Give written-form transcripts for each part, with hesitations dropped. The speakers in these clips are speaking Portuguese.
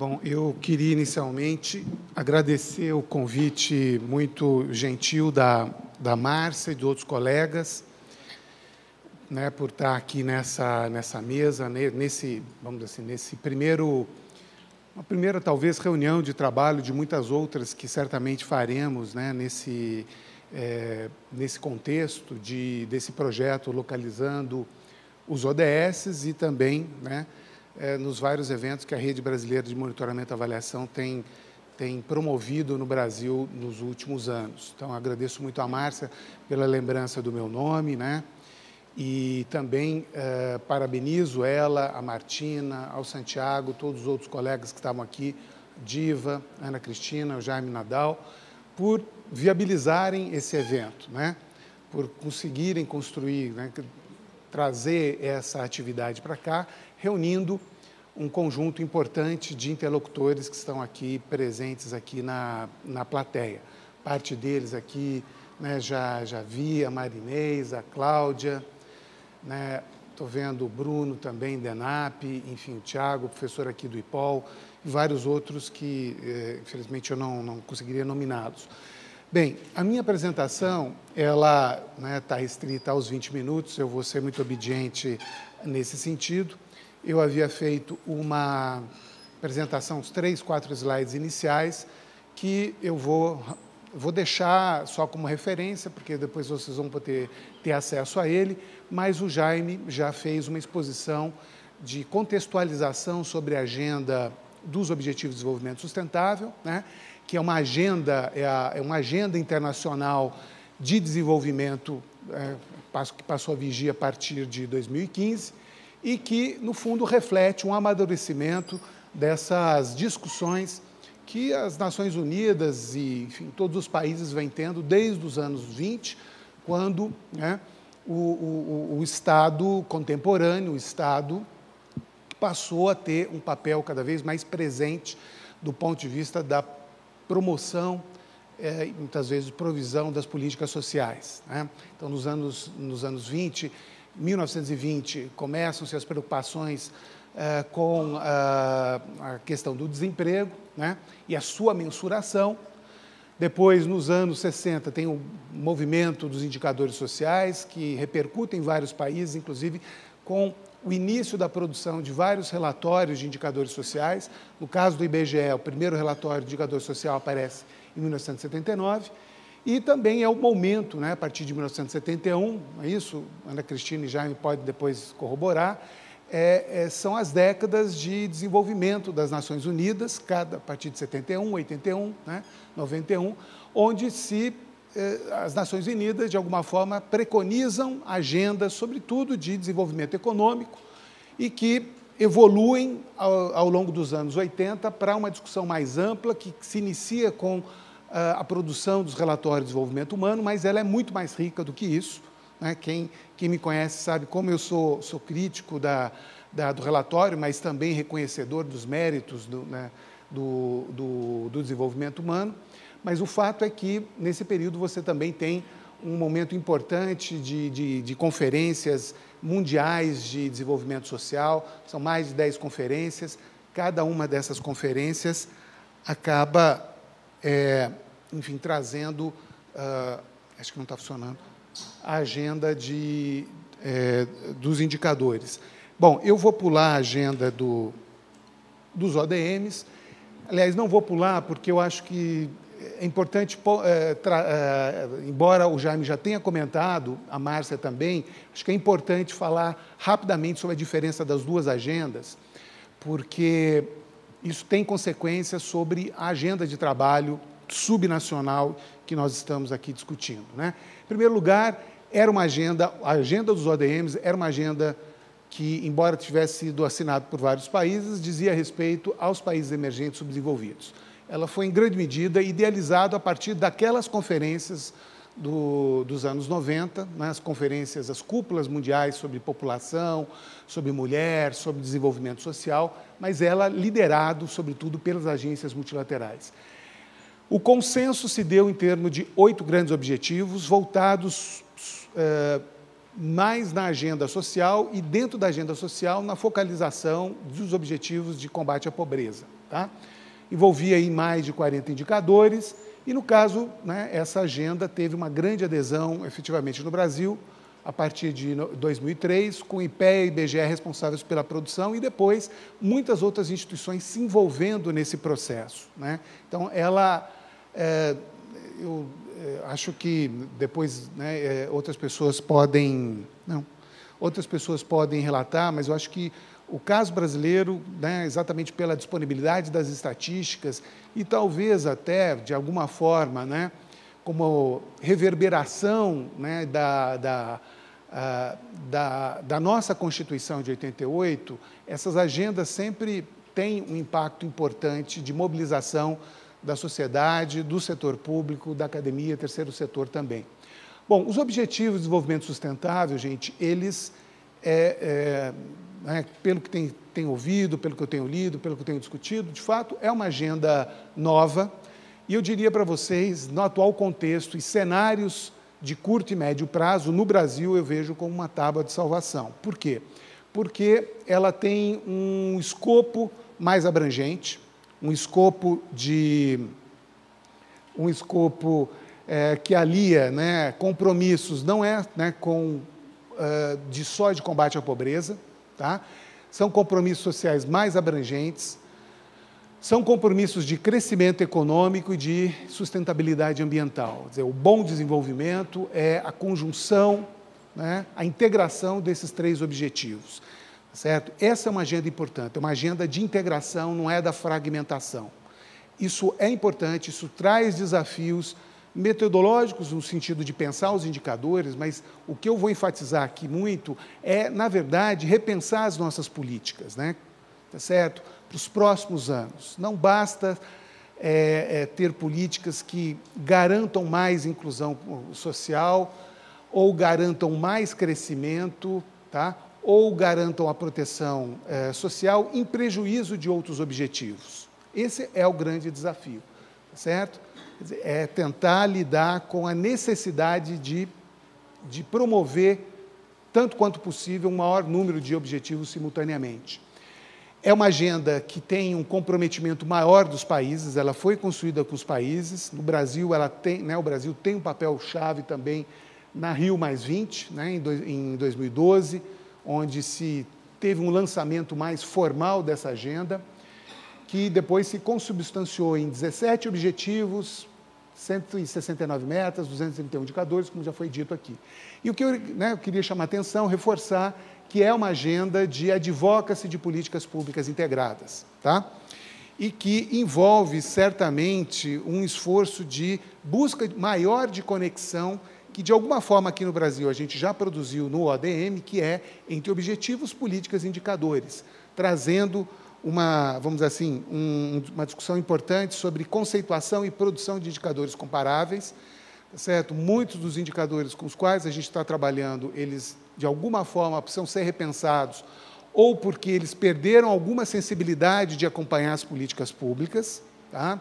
Bom, eu queria inicialmente agradecer o convite muito gentil da Márcia e de outros colegas, né, por estar aqui nessa mesa, vamos dizer assim, uma primeira talvez reunião de trabalho de muitas outras que certamente faremos, né, nesse contexto desse projeto localizando os ODS e também, né, nos vários eventos que a Rede Brasileira de Monitoramento e Avaliação tem promovido no Brasil nos últimos anos. Então, agradeço muito a Márcia pela lembrança do meu nome, né? E também parabenizo ela, a Martina, ao Santiago, todos os outros colegas que estavam aqui, Diva, Ana Cristina, o Jaime Nadal, por viabilizarem esse evento, né? Por conseguirem construir, né, trazer essa atividade para cá, reunindo um conjunto importante de interlocutores que estão aqui presentes aqui na plateia. Parte deles aqui, né, já vi a Marinês, a Cláudia, né, estou vendo o Bruno também, DENAP, enfim, o Tiago, professor aqui do IPOL, e vários outros que, infelizmente, eu não conseguiria nominá-los. Bem, a minha apresentação, ela está restrita aos 20 minutos, eu vou ser muito obediente nesse sentido. Eu havia feito uma apresentação, uns 3, 4 slides iniciais, que eu vou deixar só como referência, porque depois vocês vão poder ter acesso a ele, mas o Jaime já fez uma exposição de contextualização sobre a agenda dos Objetivos de Desenvolvimento Sustentável, né, que é uma agenda internacional de desenvolvimento que passou a vigir a partir de 2015 e que, no fundo, reflete um amadurecimento dessas discussões que as Nações Unidas e, enfim, todos os países vêm tendo desde os anos 20, quando, né, o Estado contemporâneo, o Estado, passou a ter um papel cada vez mais presente do ponto de vista da promoção, muitas vezes provisão das políticas sociais, né? Então, nos anos 20, 1920, começam-se as preocupações com a questão do desemprego, né, e a sua mensuração. Depois, nos anos 60, tem o movimento dos indicadores sociais, que repercutem em vários países, inclusive com o início da produção de vários relatórios de indicadores sociais. No caso do IBGE, o primeiro relatório de indicador social aparece em 1979, e também é o momento, né, a partir de 1971, é isso, Ana Cristina e Jaime podem depois corroborar, são as décadas de desenvolvimento das Nações Unidas, a partir de 71, 81, né, 91, onde as Nações Unidas, de alguma forma, preconizam agendas, sobretudo de desenvolvimento econômico, e que evoluem ao longo dos anos 80 para uma discussão mais ampla, que se inicia com a produção dos relatórios de desenvolvimento humano, mas ela é muito mais rica do que isso, né? Quem me conhece sabe como eu sou crítico do relatório, mas também reconhecedor dos méritos do desenvolvimento humano. Mas o fato é que, nesse período, você também tem um momento importante de conferências mundiais de desenvolvimento social, são mais de 10 conferências, cada uma dessas conferências acaba, enfim, trazendo, acho que não está funcionando, a agenda dos indicadores. Bom, eu vou pular a agenda dos ODMs, aliás, não vou pular porque eu acho que é importante, embora o Jaime já tenha comentado, a Márcia também, acho que é importante falar rapidamente sobre a diferença das duas agendas, porque isso tem consequências sobre a agenda de trabalho subnacional que nós estamos aqui discutindo, né? Em primeiro lugar, a agenda dos ODMs era uma agenda que, embora tivesse sido assinada por vários países, dizia respeito aos países emergentes subdesenvolvidos. Ela foi, em grande medida, idealizada a partir daquelas conferências dos anos 90, né, as conferências, as cúpulas mundiais sobre população, sobre mulher, sobre desenvolvimento social, mas ela liderado, sobretudo, pelas agências multilaterais. O consenso se deu em termos de 8 grandes objetivos, voltados mais na agenda social e, dentro da agenda social, na focalização dos objetivos de combate à pobreza. Tá? Envolvia aí mais de 40 indicadores e, no caso, né, essa agenda teve uma grande adesão, efetivamente, no Brasil, a partir de 2003, com o IPEA e IBGE responsáveis pela produção e, depois, muitas outras instituições se envolvendo nesse processo. Né? Então, ela... eu acho que depois, né, outras pessoas podem relatar, mas eu acho que o caso brasileiro, né, exatamente pela disponibilidade das estatísticas e talvez até, de alguma forma, né, como reverberação, né, da nossa Constituição de 88, essas agendas sempre têm um impacto importante de mobilização da sociedade, do setor público, da academia, terceiro setor também. Bom, os Objetivos de Desenvolvimento Sustentável, gente, eles, né, pelo que tem ouvido, pelo que eu tenho lido, pelo que eu tenho discutido, de fato, é uma agenda nova, e eu diria para vocês, no atual contexto e cenários de curto e médio prazo, no Brasil eu vejo como uma tábua de salvação. Por quê? Porque ela tem um escopo mais abrangente, um escopo que alia, né, compromissos, não é, né, só de combate à pobreza, tá? São compromissos sociais mais abrangentes, são compromissos de crescimento econômico e de sustentabilidade ambiental. Quer dizer, o bom desenvolvimento é a conjunção, né, a integração desses três objetivos. Certo? Essa é uma agenda importante, é uma agenda de integração, não é da fragmentação. Isso é importante, isso traz desafios metodológicos no sentido de pensar os indicadores, mas o que eu vou enfatizar aqui muito é, na verdade, repensar as nossas políticas, né? Tá certo? Para os próximos anos. Não basta ter políticas que garantam mais inclusão social ou garantam mais crescimento, tá? Ou garantam a proteção social em prejuízo de outros objetivos. Esse é o grande desafio, certo? Quer dizer, é tentar lidar com a necessidade de promover, tanto quanto possível, um maior número de objetivos simultaneamente. É uma agenda que tem um comprometimento maior dos países, ela foi construída com os países. No Brasil, o Brasil tem um papel-chave também na Rio+20, né, em 2012, onde se teve um lançamento mais formal dessa agenda, que depois se consubstanciou em 17 objetivos, 169 metas, 231 indicadores, como já foi dito aqui. E o que eu queria chamar a atenção, reforçar, que é uma agenda de advocacy de políticas públicas integradas, tá? E que envolve, certamente, um esforço de busca maior de conexão que, de alguma forma, aqui no Brasil, a gente já produziu no ODM, que é entre objetivos, políticas e indicadores, trazendo vamos dizer assim, uma discussão importante sobre conceituação e produção de indicadores comparáveis, certo? Muitos dos indicadores com os quais a gente está trabalhando, eles, de alguma forma, precisam ser repensados, ou porque eles perderam alguma sensibilidade de acompanhar as políticas públicas, tá?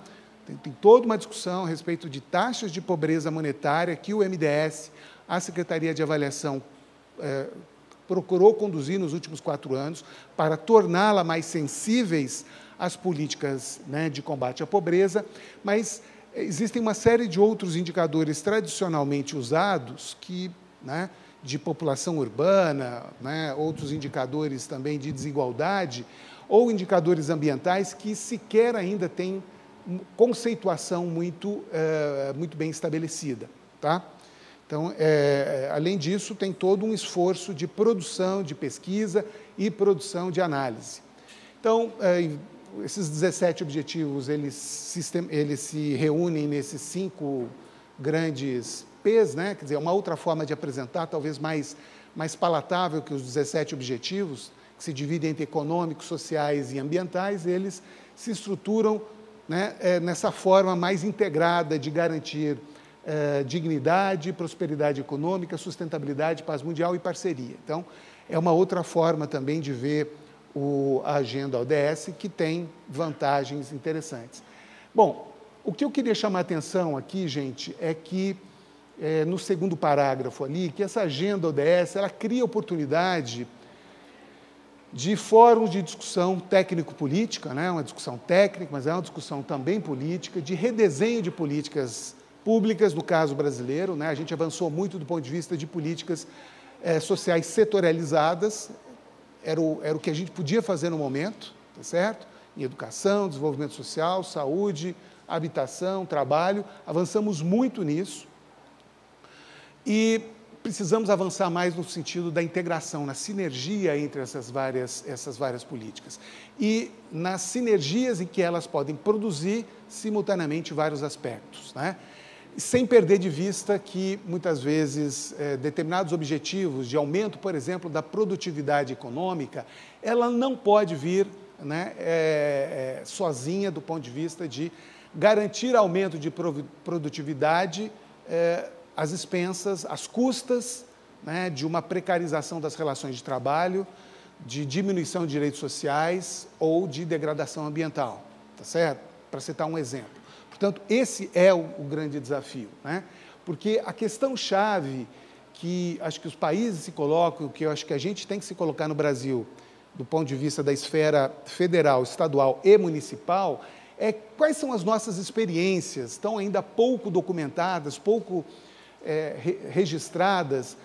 Tem toda uma discussão a respeito de taxas de pobreza monetária que o MDS, a Secretaria de Avaliação, procurou conduzir nos últimos 4 anos para torná-la mais sensíveis às políticas, né, de combate à pobreza, mas existem uma série de outros indicadores tradicionalmente usados que, né, de população urbana, né, outros indicadores também de desigualdade, ou indicadores ambientais que sequer ainda têm conceituação muito bem estabelecida, tá? Então, além disso, tem todo um esforço de produção de pesquisa e produção de análise. Então, esses 17 objetivos, eles se reúnem nesses 5 grandes P's, né? Quer dizer, uma outra forma de apresentar, talvez mais palatável que os 17 objetivos, que se dividem entre econômicos, sociais e ambientais, eles se estruturam, né, nessa forma mais integrada de garantir dignidade, prosperidade econômica, sustentabilidade, paz mundial e parceria. Então, é uma outra forma também de ver a agenda ODS, que tem vantagens interessantes. Bom, o que eu queria chamar a atenção aqui, gente, é que no segundo parágrafo ali, que essa agenda ODS, ela cria oportunidade de fóruns de discussão técnico-política, né? Uma discussão técnica, mas é uma discussão também política, de redesenho de políticas públicas, no caso brasileiro, né? A gente avançou muito do ponto de vista de políticas sociais setorializadas, era o que a gente podia fazer no momento, tá certo? Em educação, desenvolvimento social, saúde, habitação, trabalho, avançamos muito nisso e precisamos avançar mais no sentido da integração, na sinergia entre essas várias políticas e nas sinergias em que elas podem produzir simultaneamente vários aspectos, né? Sem perder de vista que, muitas vezes, determinados objetivos de aumento, por exemplo, da produtividade econômica, ela não pode vir, né, sozinha do ponto de vista de garantir aumento de produtividade às expensas, às custas, né, de uma precarização das relações de trabalho, de diminuição de direitos sociais ou de degradação ambiental, tá certo? Para citar um exemplo. Portanto, esse é o grande desafio, né? Porque a questão-chave que acho que os países se colocam, que eu acho que a gente tem que se colocar no Brasil, do ponto de vista da esfera federal, estadual e municipal, é quais são as nossas experiências, estão ainda pouco documentadas, pouco registradas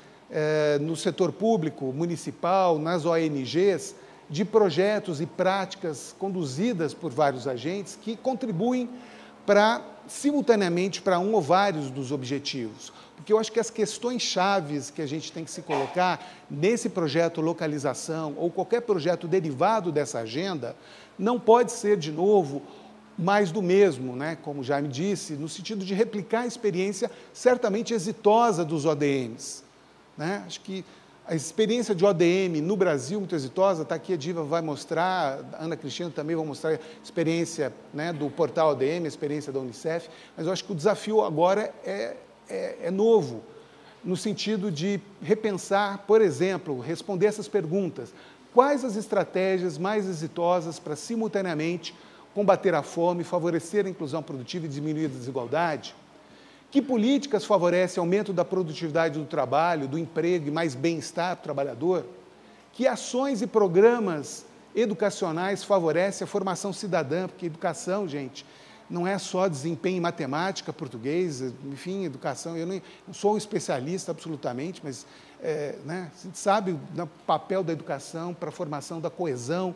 no setor público, municipal, nas ONGs, de projetos e práticas conduzidas por vários agentes que contribuem simultaneamente para um ou vários dos objetivos. Porque eu acho que as questões chaves que a gente tem que se colocar nesse projeto localização ou qualquer projeto derivado dessa agenda não pode ser, de novo, mais do mesmo, né? Como já me disse, no sentido de replicar a experiência certamente exitosa dos ODMs, né? Acho que a experiência de ODM no Brasil, muito exitosa, está aqui, a Diva vai mostrar, a Ana Cristina também vai mostrar a experiência, né, do portal ODM, a experiência da Unicef, mas eu acho que o desafio agora é novo, no sentido de repensar, por exemplo, responder essas perguntas. Quais as estratégias mais exitosas para, simultaneamente, combater a fome, favorecer a inclusão produtiva e diminuir a desigualdade? Que políticas favorecem o aumento da produtividade do trabalho, do emprego e mais bem-estar para o trabalhador? Que ações e programas educacionais favorecem a formação cidadã? Porque educação, gente, não é só desempenho em matemática, português, enfim, educação. Eu não sou um especialista absolutamente, mas né, a gente sabe o papel da educação para a formação da coesão,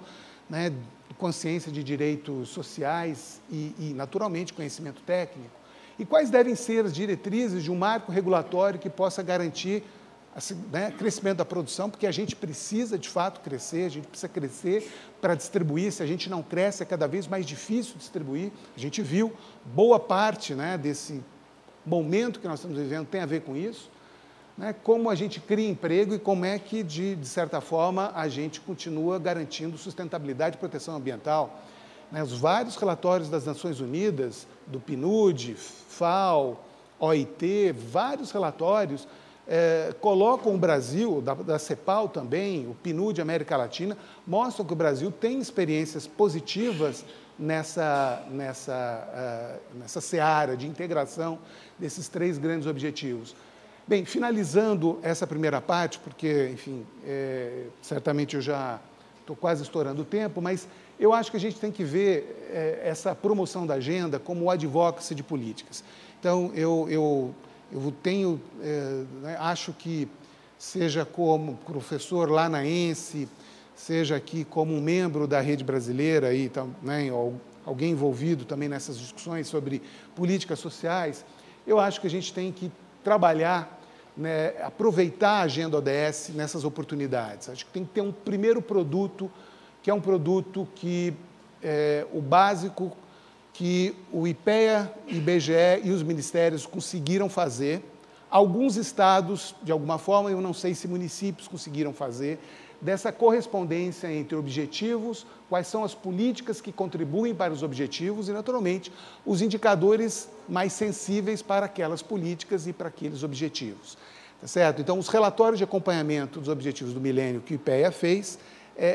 né, consciência de direitos sociais e, naturalmente, conhecimento técnico. E quais devem ser as diretrizes de um marco regulatório que possa garantir né, crescimento da produção, porque a gente precisa, de fato, crescer, a gente precisa crescer para distribuir. Se a gente não cresce, é cada vez mais difícil distribuir. A gente viu boa parte, né, desse momento que nós estamos vivendo tem a ver com isso, né, como a gente cria emprego e como é que, de certa forma, a gente continua garantindo sustentabilidade e proteção ambiental. Os vários relatórios das Nações Unidas, do PNUD, FAO, OIT, vários relatórios colocam o Brasil, da CEPAL também, o PNUD América Latina, mostram que o Brasil tem experiências positivas nessa seara de integração desses três grandes objetivos. Bem, finalizando essa primeira parte, porque, enfim, certamente eu já estou quase estourando o tempo, mas eu acho que a gente tem que ver essa promoção da agenda como o advocacy de políticas. Então, eu tenho, acho que, seja como professor lanaense, seja aqui como um membro da Rede Brasileira, e, né, alguém envolvido também nessas discussões sobre políticas sociais, eu acho que a gente tem que trabalhar, né, aproveitar a agenda ODS nessas oportunidades. Acho que tem que ter um primeiro produto, que é um produto que o básico que o IPEA, IBGE e os ministérios conseguiram fazer. Alguns estados, de alguma forma, eu não sei se municípios conseguiram fazer, dessa correspondência entre objetivos, quais são as políticas que contribuem para os objetivos e, naturalmente, os indicadores mais sensíveis para aquelas políticas e para aqueles objetivos. Tá certo? Então, os relatórios de acompanhamento dos objetivos do milênio que o IPEA fez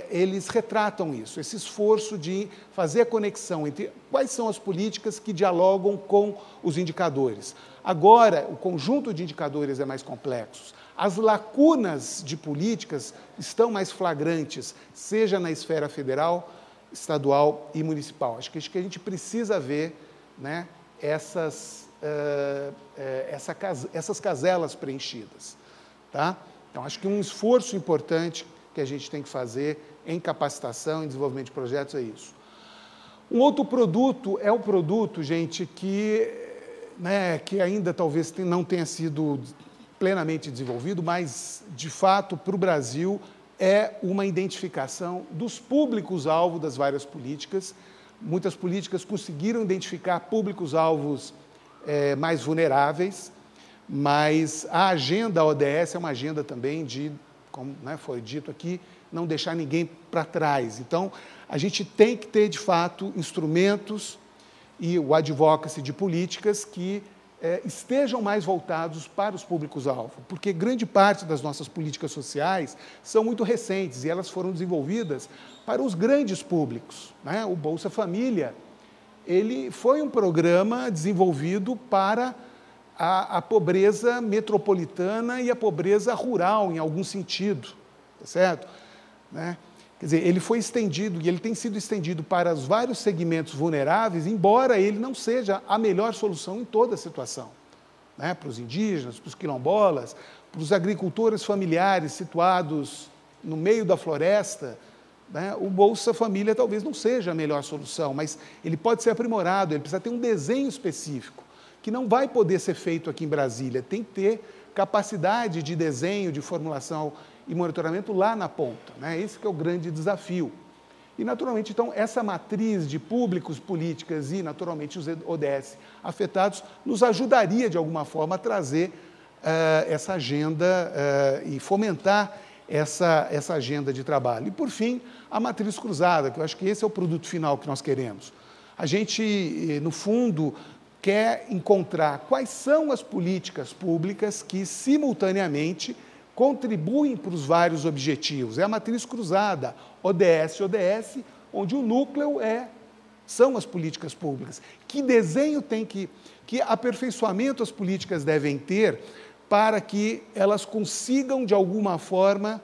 eles retratam isso, esse esforço de fazer a conexão entre quais são as políticas que dialogam com os indicadores. Agora, o conjunto de indicadores é mais complexo. As lacunas de políticas estão mais flagrantes, seja na esfera federal, estadual e municipal. Acho que a gente precisa ver, né, essas caselas preenchidas. Tá? Então, acho que um esforço importante que a gente tem que fazer em capacitação, em desenvolvimento de projetos, é isso. Um outro produto é um produto, gente, que ainda talvez não tenha sido plenamente desenvolvido, mas, de fato, para o Brasil, é uma identificação dos públicos-alvo das várias políticas. Muitas políticas conseguiram identificar públicos-alvos mais vulneráveis, mas a agenda ODS é uma agenda também de, como foi dito aqui, não deixar ninguém para trás. Então, a gente tem que ter, de fato, instrumentos e o advocacy de políticas que estejam mais voltados para os públicos-alvo, porque grande parte das nossas políticas sociais são muito recentes e elas foram desenvolvidas para os grandes públicos. Né? O Bolsa Família, ele foi um programa desenvolvido para a pobreza metropolitana e a pobreza rural, em algum sentido, tá certo? Né? Quer dizer, ele foi estendido, e ele tem sido estendido para os vários segmentos vulneráveis, embora ele não seja a melhor solução em toda a situação. Né? Para os indígenas, para os quilombolas, para os agricultores familiares situados no meio da floresta, né? O Bolsa Família talvez não seja a melhor solução, mas ele pode ser aprimorado, ele precisa ter um desenho específico, que não vai poder ser feito aqui em Brasília, tem que ter capacidade de desenho, de formulação e monitoramento lá na ponta. Né? Esse que é o grande desafio. E, naturalmente, então, essa matriz de públicos, políticas e, naturalmente, os ODS afetados nos ajudaria, de alguma forma, a trazer essa agenda e fomentar essa agenda de trabalho. E, por fim, a matriz cruzada, que eu acho que esse é o produto final que nós queremos. A gente, no fundo, quer encontrar quais são as políticas públicas que, simultaneamente, contribuem para os vários objetivos. É a matriz cruzada, ODS, onde o núcleo são as políticas públicas. Que desenho que aperfeiçoamento as políticas devem ter para que elas consigam, de alguma forma,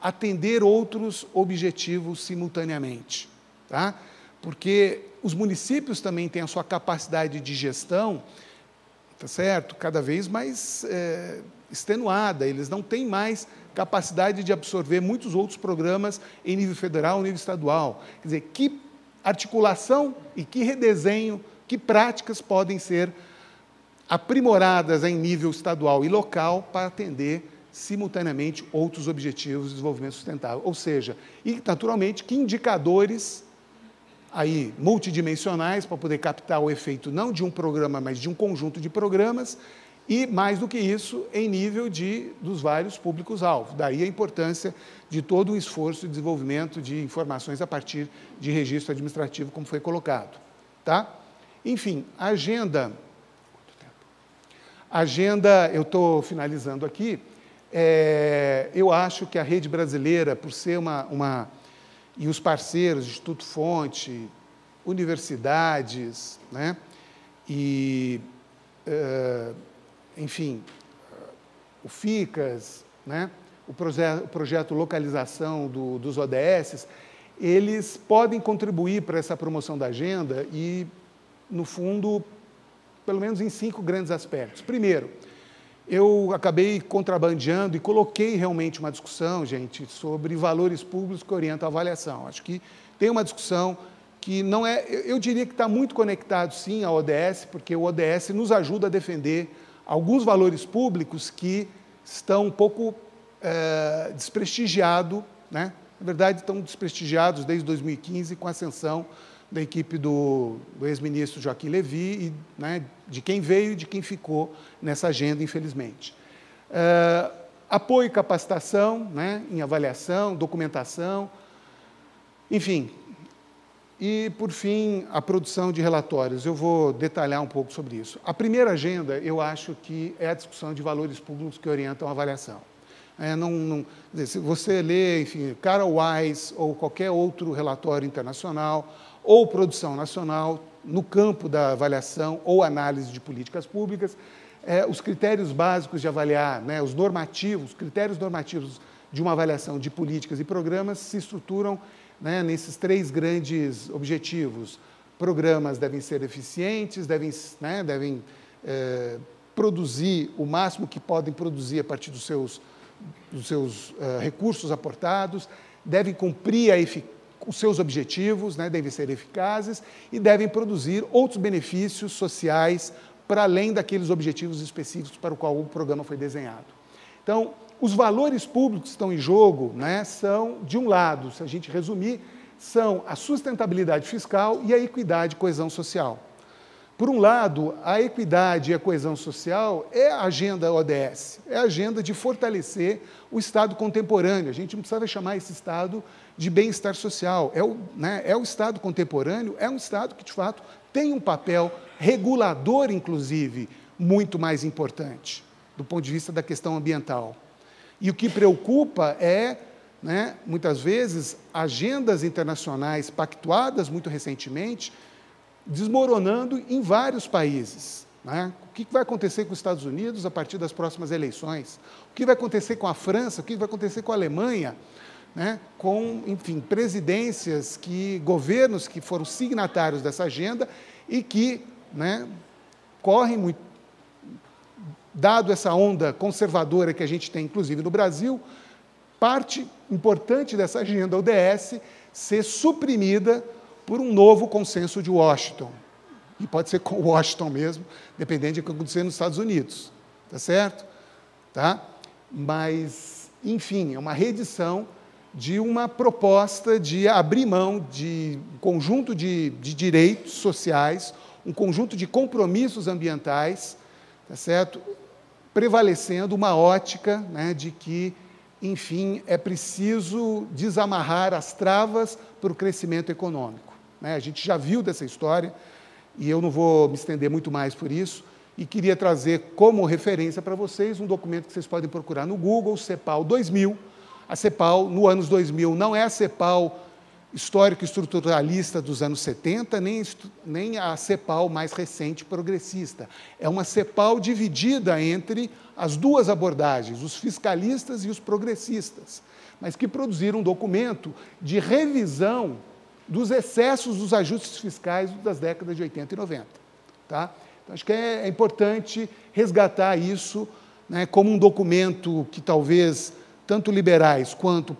atender outros objetivos simultaneamente. Tá? Porque os municípios também têm a sua capacidade de gestão, tá certo? Cada vez mais extenuada, eles não têm mais capacidade de absorver muitos outros programas em nível federal, nível estadual. Quer dizer, que articulação e que redesenho, que práticas podem ser aprimoradas em nível estadual e local para atender simultaneamente outros objetivos de desenvolvimento sustentável. Ou seja, e naturalmente, que indicadores aí multidimensionais para poder captar o efeito não de um programa, mas de um conjunto de programas, e, mais do que isso, em nível dos vários públicos-alvo. Daí a importância de todo o esforço de desenvolvimento de informações a partir de registro administrativo, como foi colocado. Tá? Enfim, a agenda, eu estou finalizando aqui, eu acho que a rede brasileira, por ser e os parceiros, Instituto Fonte, universidades, né, e enfim, o FICAS, né, o projeto Localização dos ODS, eles podem contribuir para essa promoção da agenda e, no fundo, pelo menos em 5 grandes aspectos. Primeiro, eu acabei contrabandeando e coloquei realmente uma discussão, gente, sobre valores públicos que orientam a avaliação. Acho que tem uma discussão que não é... Eu diria que está muito conectado, sim, ao ODS, porque o ODS nos ajuda a defender alguns valores públicos que estão um pouco desprestigiados, né? Na verdade, estão desprestigiados desde 2015 com a ascensão da equipe do ex-ministro Joaquim Levy, né, de quem veio e de quem ficou nessa agenda, infelizmente. Apoio e capacitação, né, em avaliação, documentação, enfim. E, por fim, a produção de relatórios. Eu vou detalhar um pouco sobre isso. A primeira agenda, eu acho que é a discussão de valores públicos que orientam a avaliação. Se você lê, enfim, Carol Wise ou qualquer outro relatório internacional ou produção nacional no campo da avaliação ou análise de políticas públicas, os critérios básicos de avaliar, os critérios normativos de uma avaliação de políticas e programas se estruturam nesses 3 grandes objetivos. Programas devem ser eficientes, devem produzir o máximo que podem produzir a partir dos seus recursos aportados, devem cumprir os seus objetivos, devem ser eficazes e devem produzir outros benefícios sociais para além daqueles objetivos específicos para o qual o programa foi desenhado. Então, os valores públicos que estão em jogo são, de um lado, se a gente resumir, são a sustentabilidade fiscal e a equidade e coesão social. Por um lado, a equidade e a coesão social é a agenda ODS, é a agenda de fortalecer o Estado contemporâneo. A gente não precisava chamar esse Estado de bem-estar social. O Estado contemporâneo, é um Estado que, de fato, tem um papel regulador, inclusive, muito mais importante, do ponto de vista da questão ambiental. E o que preocupa é, muitas vezes, agendas internacionais pactuadas muito recentemente, desmoronando em vários países. O que vai acontecer com os Estados Unidos a partir das próximas eleições? O que vai acontecer com a França? O que vai acontecer com a Alemanha? Com, enfim, presidências, governos que foram signatários dessa agenda e que correm muito. Dado essa onda conservadora que a gente tem, inclusive, no Brasil, parte importante dessa agenda ODS ser suprimida por um novo consenso de Washington. E pode ser com Washington mesmo, dependendo do que acontecer nos Estados Unidos. Tá certo? Tá? Mas, enfim, é uma reedição de uma proposta de abrir mão de um conjunto de direitos sociais, um conjunto de compromissos ambientais, tá certo? Prevalecendo uma ótica de que, enfim, é preciso desamarrar as travas para o crescimento econômico. A gente já viu dessa história, e eu não vou me estender muito mais por isso, e queria trazer como referência para vocês um documento que vocês podem procurar no Google, CEPAL 2000. A CEPAL, no anos 2000, não é a CEPAL histórico-estruturalista dos anos 70, nem a CEPAL mais recente progressista. É uma CEPAL dividida entre as duas abordagens, os fiscalistas e os progressistas, mas que produziram um documento de revisão dos excessos dos ajustes fiscais das décadas de 80 e 90. Tá? Então, acho que é importante resgatar isso como um documento que talvez tanto liberais quanto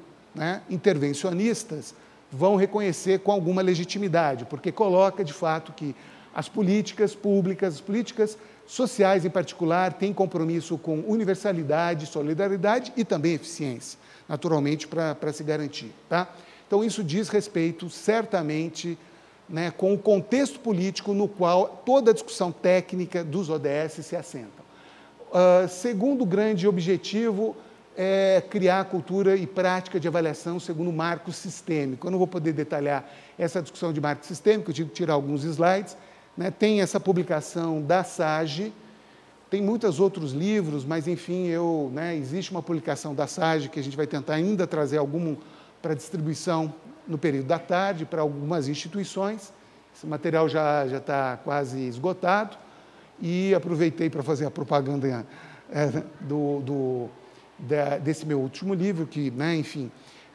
intervencionistas vão reconhecer com alguma legitimidade, porque coloca, de fato, que as políticas públicas, as políticas sociais em particular, têm compromisso com universalidade, solidariedade e também eficiência, naturalmente, para se garantir. Tá? Então, isso diz respeito, certamente, com o contexto político no qual toda a discussão técnica dos ODS se assenta. Segundo grande objetivo é criar cultura e prática de avaliação segundo o marco sistêmico. Eu não vou poder detalhar essa discussão de marco sistêmico, eu tive que tirar alguns slides. Tem essa publicação da SAGE, tem muitos outros livros, mas, enfim, existe uma publicação da SAGE que a gente vai tentar ainda trazer algum para distribuição no período da tarde para algumas instituições. Esse material já está quase esgotado e aproveitei para fazer a propaganda desse meu último livro, que, enfim,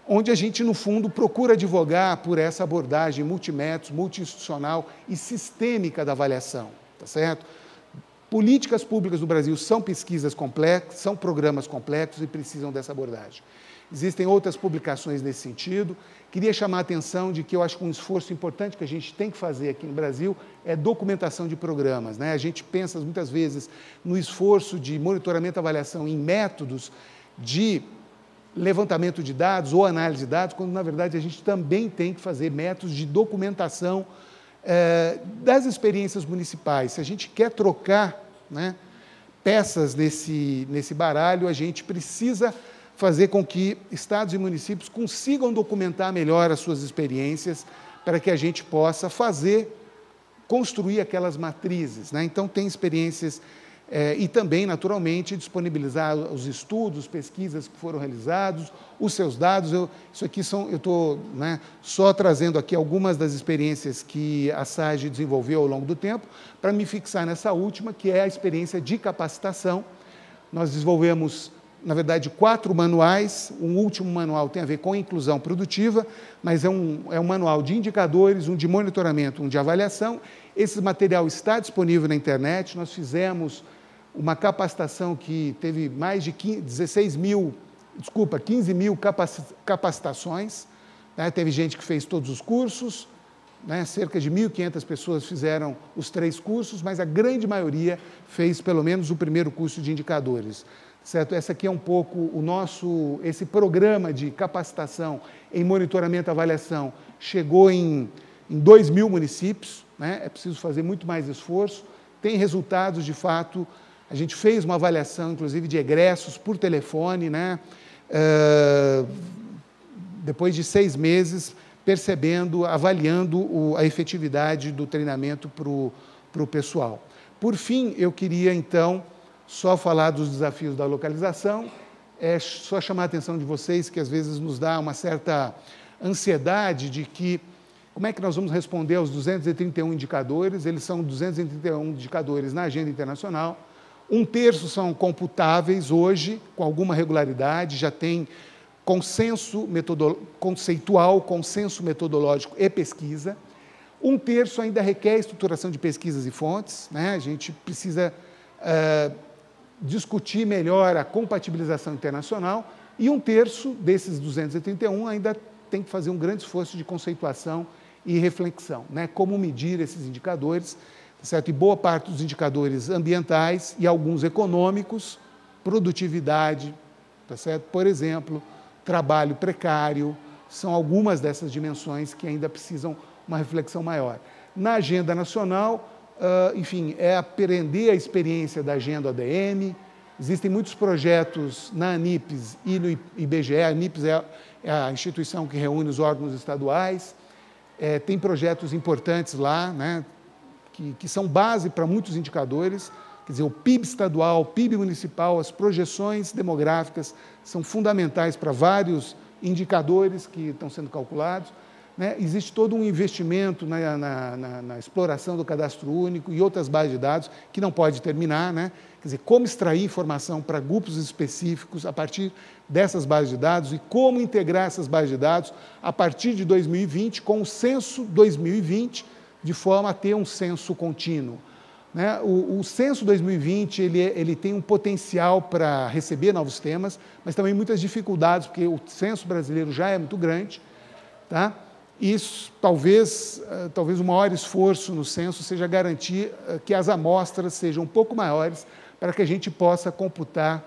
onde a gente, no fundo, procura advogar por essa abordagem multimétodos, multi-institucional e sistêmica da avaliação, tá certo? Políticas públicas no Brasil são pesquisas complexas, são programas complexos e precisam dessa abordagem. Existem outras publicações nesse sentido. Queria chamar a atenção de que eu acho que um esforço importante que a gente tem que fazer aqui no Brasil é documentação de programas. A gente pensa muitas vezes no esforço de monitoramento e avaliação em métodos de levantamento de dados ou análise de dados, quando, na verdade, a gente também tem que fazer métodos de documentação das experiências municipais. Se a gente quer trocar peças nesse baralho, a gente precisa fazer com que estados e municípios consigam documentar melhor as suas experiências para que a gente possa construir aquelas matrizes. Então, tem experiências e também, naturalmente, disponibilizar os estudos, pesquisas que foram realizados, os seus dados. Eu estou só trazendo aqui algumas das experiências que a SAGE desenvolveu ao longo do tempo, para me fixar nessa última, que é a experiência de capacitação. Nós desenvolvemos, na verdade, 4 manuais. O último manual tem a ver com inclusão produtiva, mas é um manual de indicadores, um de monitoramento, um de avaliação. Esse material está disponível na internet. Nós fizemos uma capacitação que teve mais de 15 mil capacitações. Né? Teve gente que fez todos os cursos, né? Cerca de 1.500 pessoas fizeram os 3 cursos, mas a grande maioria fez pelo menos o primeiro curso de indicadores. Certo? Essa aqui é um pouco esse programa de capacitação em monitoramento e avaliação chegou em 2.000 municípios, né? É preciso fazer muito mais esforço, tem resultados de fato. A gente fez uma avaliação, inclusive, de egressos por telefone, né? Depois de 6 meses, avaliando a efetividade do treinamento para o pessoal. Por fim, eu queria, então, só falar dos desafios da localização, só chamar a atenção de vocês, que às vezes nos dá uma certa ansiedade de que, como é que nós vamos responder aos 231 indicadores? Eles são 231 indicadores na agenda internacional, 1/3 são computáveis hoje, com alguma regularidade, já tem consenso conceitual, consenso metodológico e pesquisa. 1/3 ainda requer estruturação de pesquisas e fontes, né? A gente precisa discutir melhor a compatibilização internacional, e 1/3 desses 231 ainda tem que fazer um grande esforço de conceituação e reflexão, né? Como medir esses indicadores, certo? E boa parte dos indicadores ambientais e alguns econômicos, produtividade, tá certo? Por exemplo, trabalho precário, são algumas dessas dimensões que ainda precisam uma reflexão maior. Na agenda nacional, enfim, é aprender a experiência da agenda ODM. Existem muitos projetos na ANIPES e no IBGE. A ANIPES é a instituição que reúne os órgãos estaduais. Tem projetos importantes lá, né, que são base para muitos indicadores. Quer dizer, o PIB estadual, o PIB municipal, as projeções demográficas são fundamentais para vários indicadores que estão sendo calculados. Né? Existe todo um investimento na exploração do cadastro único e outras bases de dados que não pode terminar, né? Quer dizer, como extrair informação para grupos específicos a partir dessas bases de dados e como integrar essas bases de dados a partir de 2020 com o censo 2020, de forma a ter um censo contínuo. Né? O censo 2020 ele tem um potencial para receber novos temas, mas também muitas dificuldades, porque o censo brasileiro já é muito grande. Tá? Isso, talvez o maior esforço no censo seja garantir que as amostras sejam um pouco maiores, para que a gente possa computar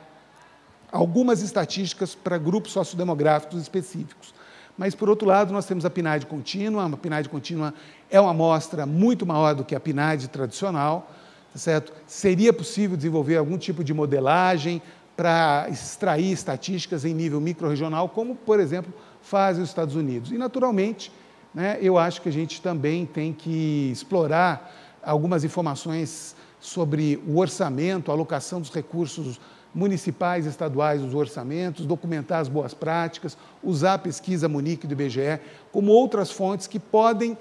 algumas estatísticas para grupos sociodemográficos específicos. Mas, por outro lado, nós temos a PNAD contínua. A PNAD contínua é uma amostra muito maior do que a PNAD tradicional, tá certo? Seria possível desenvolver algum tipo de modelagem para extrair estatísticas em nível microrregional, como, por exemplo, fazem os Estados Unidos. E, naturalmente, né, eu acho que a gente também tem que explorar algumas informações sobre o orçamento, a alocação dos recursos municipais e estaduais dos orçamentos, documentar as boas práticas, usar a pesquisa Munique do IBGE, como outras fontes que podem,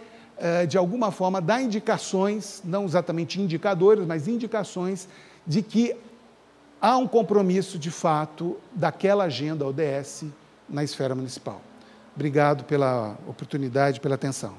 de alguma forma, dar indicações, não exatamente indicadores, mas indicações de que há um compromisso, de fato, daquela agenda ODS na esfera municipal. Obrigado pela oportunidade, pela atenção.